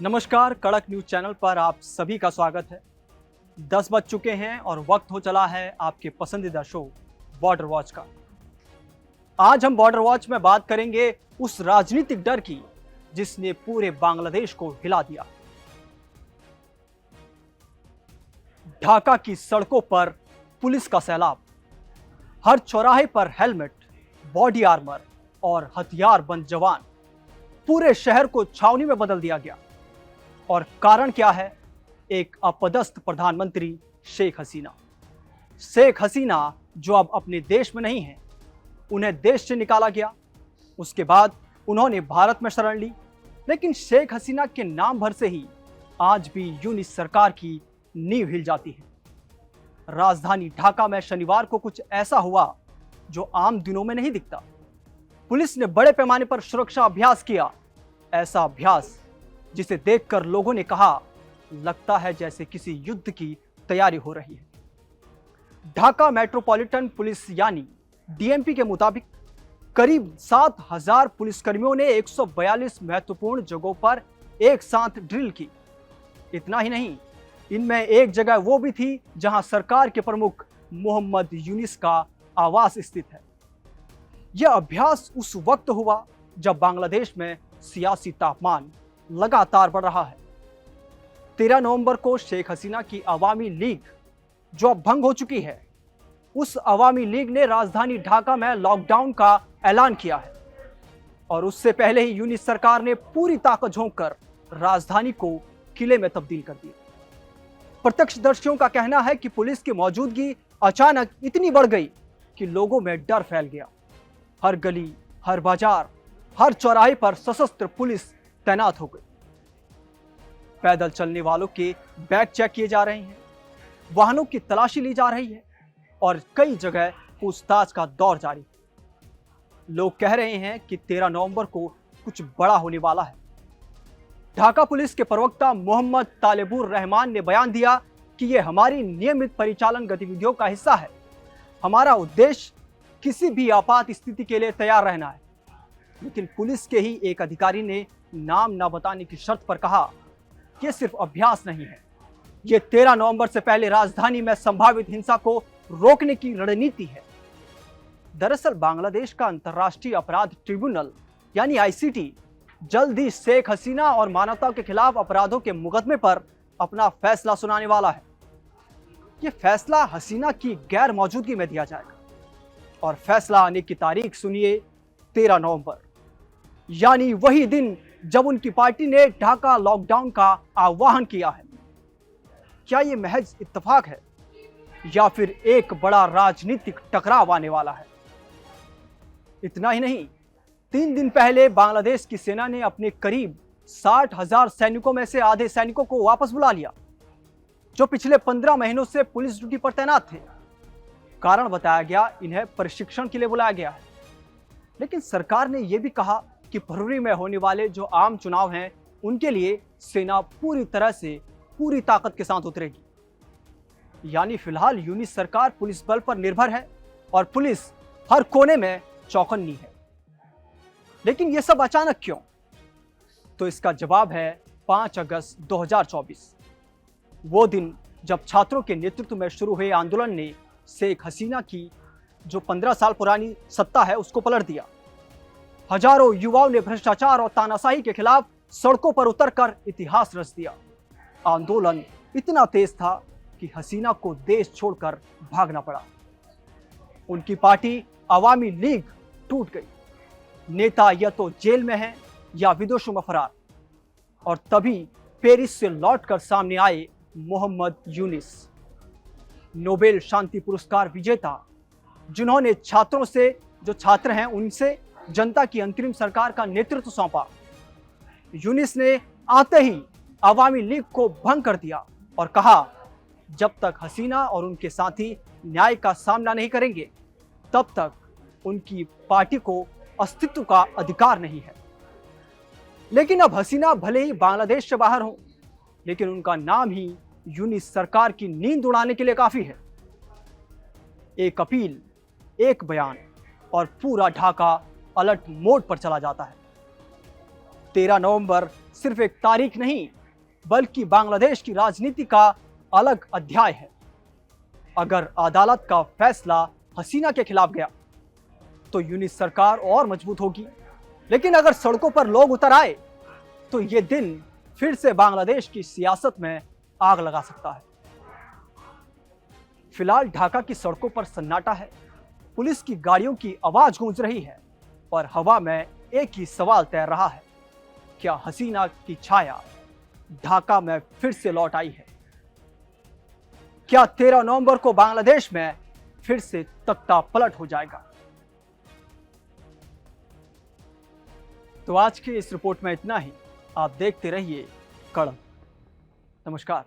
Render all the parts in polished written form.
नमस्कार, कड़क news channel पर आप सभी का स्वागत है। 10 बज चुके हैं और वक्त हो चला है आपके पसंदीदा शो बॉर्डर वॉच का। आज हम बॉर्डर वॉच में बात करेंगे उस राजनीतिक डर की जिसने पूरे बांग्लादेश को हिला दिया। ढाका की सड़कों पर पुलिस का सैलाब, हर चौराहे पर हेलमेट, बॉडी आर्मर और हथियार बंद जवान, पूरे शहर को छावनी में बदल दिया गया। और कारण क्या है? एक अपदस्थ प्रधानमंत्री शेख हसीना। शेख हसीना जो अब अपने देश में नहीं है, उन्हें देश से निकाला गया। उसके बाद उन्होंने भारत में शरण ली, लेकिन शेख हसीना के नाम भर से ही आज भी यूनिस सरकार की नींव हिल जाती है। राजधानी ढाका में शनिवार को कुछ ऐसा हुआ जो आम दिनों में नहीं दिखता। पुलिस ने बड़े पैमाने पर सुरक्षा अभ्यास किया, ऐसा अभ्यास जिसे देखकर लोगों ने कहा, लगता है जैसे किसी युद्ध की तैयारी हो रही है। ढाका मेट्रोपॉलिटन पुलिस यानी डीएमपी के मुताबिक करीब 7,000 पुलिसकर्मियों ने 142 महत्वपूर्ण जगहों पर एक साथ ड्रिल की। इतना ही नहीं, इनमें एक जगह वो भी थी जहां सरकार के प्रमुख मोहम्मद यूनिस का आवास स्थित है। यह अभ्यास उस वक्त हुआ जब बांग्लादेश में सियासी तापमान लगातार बढ़ रहा है। 13 नवंबर को शेख हसीना की अवामी लीग, जो अब भंग हो चुकी है, उस अवामी लीग ने राजधानी ढाका में लॉकडाउन का ऐलान किया है। और उससे पहले ही यूनिस सरकार ने पूरी ताकत झोंक कर राजधानी को किले में तब्दील कर दिया। प्रत्यक्षदर्शियों का कहना है कि पुलिस की मौजूदगी अचानक इतनी बढ़ गई कि लोगों में डर फैल गया। हर गली, हर बाजार, हर चौराहे पर सशस्त्र पुलिस तैनात हो गई। पैदल चलने वालों के बैग चेक किए जा रहे हैं, वाहनों की तलाशी ली जा रही है और कई जगह पूछताछ का दौर जारी है। लोग कह रहे हैं कि 13 नवंबर को कुछ बड़ा होने वाला है। ढाका पुलिस के प्रवक्ता मोहम्मद तालिबुर रहमान ने बयान दिया कि यह हमारी नियमित परिचालन गतिविधियों का हिस्सा है। हमारा उद्देश्य किसी भी आपात स्थिति के लिए तैयार रहना है। लेकिन पुलिस के ही एक अधिकारी ने नाम न बताने की शर्त पर कहा, यह सिर्फ अभ्यास नहीं है, यह 13 नवंबर से पहले राजधानी में संभावित हिंसा को रोकने की रणनीति है। दरअसल बांग्लादेश का अंतर्राष्ट्रीय अपराध ट्रिब्यूनल यानी आईसीटी जल्द ही शेख हसीना और मानवता के खिलाफ अपराधों के मुकदमे पर अपना फैसला सुनाने वाला है। यह फैसला हसीना की गैर मौजूदगी में दिया जाएगा और फैसला आने की तारीख सुनिए, 13 नवंबर, यानी वही दिन जब उनकी पार्टी ने ढाका लॉकडाउन का आह्वान किया है। क्या यह महज इत्तेफाक है या फिर एक बड़ा राजनीतिक टकराव आने वाला है? इतना ही नहीं, 3 दिन पहले बांग्लादेश की सेना ने अपने करीब 60,000 सैनिकों में से आधे सैनिकों को वापस बुला लिया, जो पिछले 15 महीनों से पुलिस ड्यूटी पर तैनात थे। कारण बताया गया, इन्हें प्रशिक्षण के लिए बुलाया गया है। लेकिन सरकार ने यह भी कहा कि फरवरी में होने वाले जो आम चुनाव हैं, उनके लिए सेना पूरी तरह से पूरी ताकत के साथ उतरेगी। यानी फिलहाल यूनिस सरकार पुलिस बल पर निर्भर है और पुलिस हर कोने में चौकन्नी है। लेकिन यह सब अचानक क्यों? तो इसका जवाब है 5 अगस्त 2024, वो दिन जब छात्रों के नेतृत्व में शुरू हुए आंदोलन ने शेख हसीना की जो 15 साल पुरानी सत्ता है उसको पलट दिया। हजारों युवाओं ने भ्रष्टाचार और तानाशाही के खिलाफ सड़कों पर उतरकर इतिहास रच दिया। आंदोलन इतना तेज था कि हसीना को देश छोड़कर भागना पड़ा। उनकी पार्टी अवामी लीग टूट गई। नेता या तो जेल में हैं या विदेशों में फरार। और तभी पेरिस से लौटकर सामने आए मोहम्मद यूनिस, नोबेल शांति पुरस्कार विजेता, जिन्होंने छात्रों से, जो छात्र हैं उनसे जनता की अंतरिम सरकार का नेतृत्व सौंपा। यूनिस ने आते ही अवामी लीग को भंग कर दिया और कहा, जब तक हसीना और उनके साथी न्याय का सामना नहीं करेंगे, तब तक उनकी पार्टी को अस्तित्व का अधिकार नहीं है। लेकिन अब हसीना भले ही बांग्लादेश से बाहर हो, लेकिन उनका नाम ही यूनिस सरकार की नींद उड़ाने के लिए काफी है। एक अपील, एक बयान और पूरा ढाका अलर्ट मोड पर चला जाता है। 13 नवंबर सिर्फ एक तारीख नहीं बल्कि बांग्लादेश की राजनीति का अलग अध्याय है। अगर अदालत का फैसला हसीना के खिलाफ गया तो यूनिस सरकार और मजबूत होगी, लेकिन अगर सड़कों पर लोग उतर आए तो ये दिन फिर से बांग्लादेश की सियासत में आग लगा सकता है। फिलहाल ढाका की सड़कों पर सन्नाटा है, पुलिस की गाड़ियों की आवाज गूंज रही है और हवा में एक ही सवाल तैर रहा है, क्या हसीना की छाया ढाका में फिर से लौट आई है? क्या 13 नवंबर को बांग्लादेश में फिर से तख्ता पलट हो जाएगा? तो आज की इस रिपोर्ट में इतना ही। आप देखते रहिए कड़क। नमस्कार।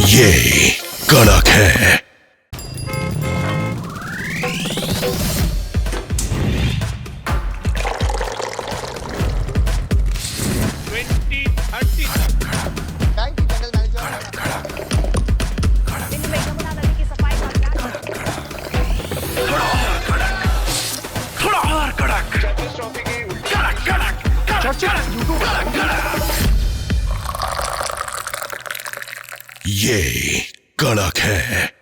ये कड़क है। ये कड़क है।